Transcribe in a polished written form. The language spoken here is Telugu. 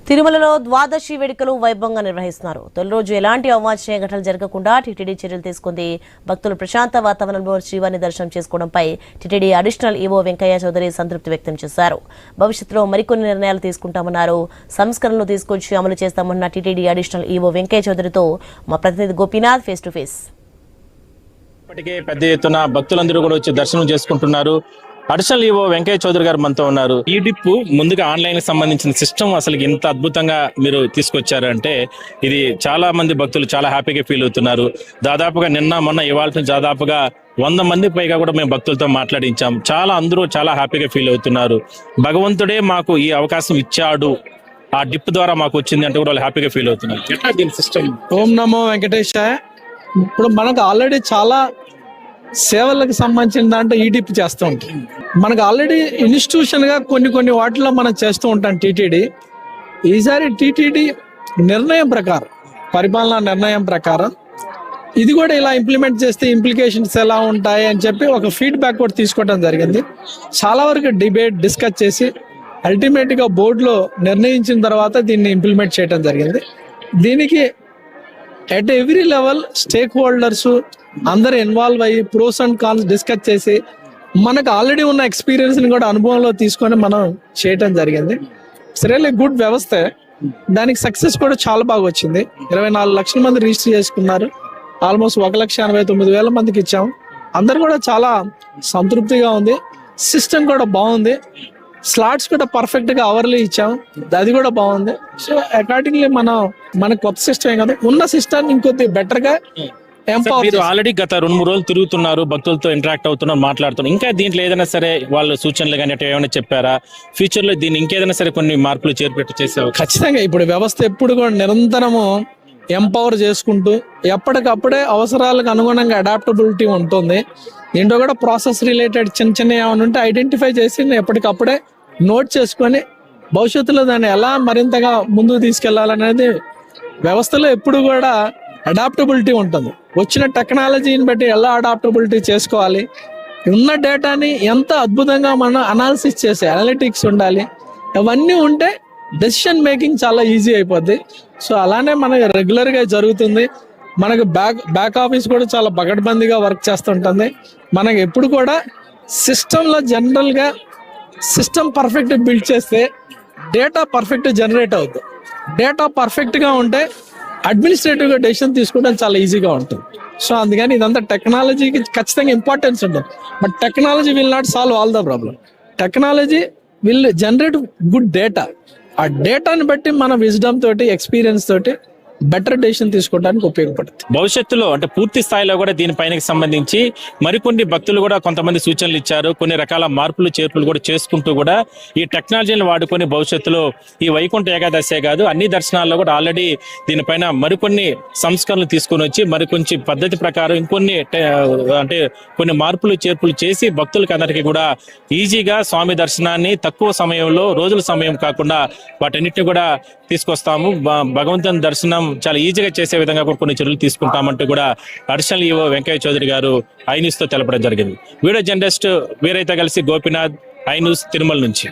తిరుమలలో ద్వాదశి వేడుకలు వైభవంగా నిర్వహిస్తున్నారు. తొలి రోజు ఎలాంటి అవాంఛనీయ ఘటనలు జరగకుండా టీటీడీ చర్యలు తీసుకుంది. భక్తులు ప్రశాంత వాతావరణంలో శ్రీవారిని దర్శనం చేసుకోవడంపై TTD additional EO Venkaiah Chowdary సంతృప్తి వ్యక్తం చేశారు. భవిష్యత్తులో మరికొన్ని నిర్ణయాలు తీసుకుంటామన్నారు. సంస్కరణలు తీసుకొచ్చి అమలు చేస్తామన్న టీటీడీ అడిషనల్ ఈవో వెంకయ్య చౌదరితో మా ప్రతినిధి గోపీనాథ్ ఫేస్ టు ఫేస్. ఇప్పటికే పెద్ద ఎత్తున భక్తులందరూ కూడా వచ్చి దర్శనం చేసుకుంటున్నారు. అడిషనల్ ఈవో వెంకయ్య చౌదరి గారు మనతో ఉన్నారు. ఈ డిప్ ముందుగా ఆన్లైన్ కి సంబంధించిన సిస్టమ్ అసలు ఇంత అద్భుతంగా మీరు తీసుకొచ్చారు అంటే ఇది చాలా మంది భక్తులు చాలా హ్యాపీగా ఫీల్ అవుతున్నారు. దాదాపుగా నిన్న మొన్న ఇవాళ దాదాపుగా 100 మంది పైగా కూడా మేము భక్తులతో మాట్లాడించాం. అందరూ చాలా హ్యాపీగా ఫీల్ అవుతున్నారు. భగవంతుడే మాకు ఈ అవకాశం ఇచ్చాడు, ఆ డిప్ ద్వారా మాకు వచ్చింది అంటే కూడా వాళ్ళు హ్యాపీగా ఫీల్ అవుతున్నారు. ఎట్లా దీని సిస్టమ్? ఓం నమో వెంకటేశాయ. ఇప్పుడు మనకు ఆల్రెడీ చాలా సేవలకు సంబంధించిన దాంట్లో ఈ డిప్ చేస్తూ ఉంటాం. మనకు ఆల్రెడీ ఇన్స్టిట్యూషన్ గా కొన్ని వాటిలో మనం చేస్తూ ఉంటాం టీటీడీ. ఈసారి టీటీడీ నిర్ణయం ప్రకారం, పరిపాలనా నిర్ణయం ప్రకారం ఇది కూడా ఇలా ఇంప్లిమెంట్ చేస్తే ఇంప్లికేషన్స్ ఎలా ఉంటాయి అని చెప్పి ఒక ఫీడ్బ్యాక్ కూడా తీసుకోవడం జరిగింది. చాలా వరకు డిస్కస్ చేసి అల్టిమేట్ గా బోర్డులో నిర్ణయించిన తర్వాత దీన్ని ఇంప్లిమెంట్ చేయడం జరిగింది. దీనికి at every level stake holders అందరు ఇన్వాల్వ్ అయ్యి ప్రోస్ అండ్ కాన్స్ డిస్కస్ చేసి మనకు ఆల్రెడీ ఉన్న ఎక్స్పీరియన్స్ ని కూడా అనుభవంలో తీసుకొని మనం చేయటం జరిగింది. ఇట్స్ రియల్లీ గుడ్ వ్యవస్థ. దానికి సక్సెస్ కూడా చాలా బాగా వచ్చింది. 24 లక్షల మంది రిజిస్టర్ చేసుకున్నారు. ఆల్మోస్ట్ 1,89,000 మందికి ఇచ్చాము. అందరు కూడా చాలా సంతృప్తిగా ఉంది. సిస్టమ్ కూడా బాగుంది. స్లాట్స్ కూడా పర్ఫెక్ట్ గా అవర్లీ ఇచ్చాము, అది కూడా బాగుంది. సో అకార్డింగ్లీ మన కొత్త సిస్టమ్ కదా, ఉన్న సిస్టమ్ ఇంకొద్ది బెటర్ గా మీరు ఆల్రెడీ గత 2-3 రోజులు తిరుగుతున్నారు, భక్తులతో ఇంటరాక్ట్ అవుతున్నారు, మాట్లాడుతున్నారు. ఇంకా దీంట్లో ఏదైనా సరే వాళ్ళు సూచనలు కానీ అట్లా ఏమైనా చెప్పారా? ఫ్యూచర్ లో దీన్ని ఇంకేదైనా సరే కొన్ని మార్పులు చేర్పెట్టి చేసావు? ఖచ్చితంగా. ఇప్పుడు వ్యవస్థ ఎప్పుడు కూడా నిరంతరము ఎంపవర్ చేసుకుంటూ ఎప్పటికప్పుడే అవసరాలకు అనుగుణంగా అడాప్టబిలిటీ ఉంటుంది. దీంట్లో కూడా ప్రాసెస్ రిలేటెడ్ చిన్న ఏమైనా ఉంటే ఐడెంటిఫై చేసి ఎప్పటికప్పుడే నోట్ చేసుకొని భవిష్యత్తులో దాన్ని ఎలా మరింతగా ముందుకు తీసుకెళ్లాలనేది వ్యవస్థలో ఎప్పుడు కూడా అడాప్టబిలిటీ ఉంటుంది. వచ్చిన టెక్నాలజీని బట్టి ఎలా అడాప్టబిలిటీ చేసుకోవాలి, ఉన్న డేటాని ఎంత అద్భుతంగా మనం అనాలిసిస్ చేసే అనలిటిక్స్ ఉండాలి. అవన్నీ ఉంటే డెసిషన్ మేకింగ్ చాలా ఈజీ అయిపోద్ది. సో అలానే మనకి రెగ్యులర్ గా జరుగుతుంది. మనకు బ్యాక్ ఆఫీస్ కూడా చాలా పకడ్బందీగా వర్క్ చేస్తుంటుంది. మనకి ఎప్పుడు కూడా సిస్టంలో జనరల్ గా సిస్టమ్ పర్ఫెక్ట్ బిల్డ్ చేస్తే డేటా పర్ఫెక్ట్ జనరేట్ అవుతుంది. డేటా పర్ఫెక్ట్ గా ఉంటే అడ్మినిస్ట్రేటివ్ గా డెసిషన్ తీసుకోవడం చాలా ఈజీగా ఉంటుంది. సో అందుకని ఇదంతా టెక్నాలజీకి ఖచ్చితంగా ఇంపార్టెన్స్ ఉంటుంది. But technology will not solve all the problem. Technology will generate good data. ఆ డేటాని బట్టి మన విజ్డమ్ తోటి, ఎక్స్పీరియన్స్ తోటి బెటర్ డెసిషన్ తీసుకోవడానికి ఉపయోగపడుతుంది. భవిష్యత్తులో అంటే పూర్తి స్థాయిలో కూడా దీనిపైన సంబంధించి మరికొన్ని భక్తులు కూడా కొంతమంది సూచనలు ఇచ్చారు. కొన్ని రకాల మార్పులు చేర్పులు కూడా చేసుకుంటూ కూడా ఈ టెక్నాలజీని వాడుకొని భవిష్యత్తులో ఈ వైకుంఠ ఏకాదశే కాదు అన్ని దర్శనాల్లో కూడా ఆల్రెడీ దీనిపైన మరికొన్ని సంస్కరణలు తీసుకొని వచ్చి మరికొంచెం పద్ధతి ప్రకారం ఇంకొన్ని అంటే కొన్ని మార్పులు చేర్పులు చేసి భక్తులకి అందరికీ కూడా ఈజీగా స్వామి దర్శనాన్ని తక్కువ సమయంలో, రోజుల సమయం కాకుండా వాటన్నిటిని కూడా తీసుకొస్తాము. భగవంతుని దర్శనం చాలా ఈజీగా చేసే విధంగా కూడా కొన్ని చర్యలు తీసుకుంటామంటూ కూడా అడిషనల్ ఈవో వెంకయ్య చౌదరి గారు ఐ న్యూస్ తో తెలపడం జరిగింది. వీడియో జర్నలిస్ట్ వీరైతే కలిసి గోపీనాథ్, ఐ న్యూస్, తిరుమల నుంచి.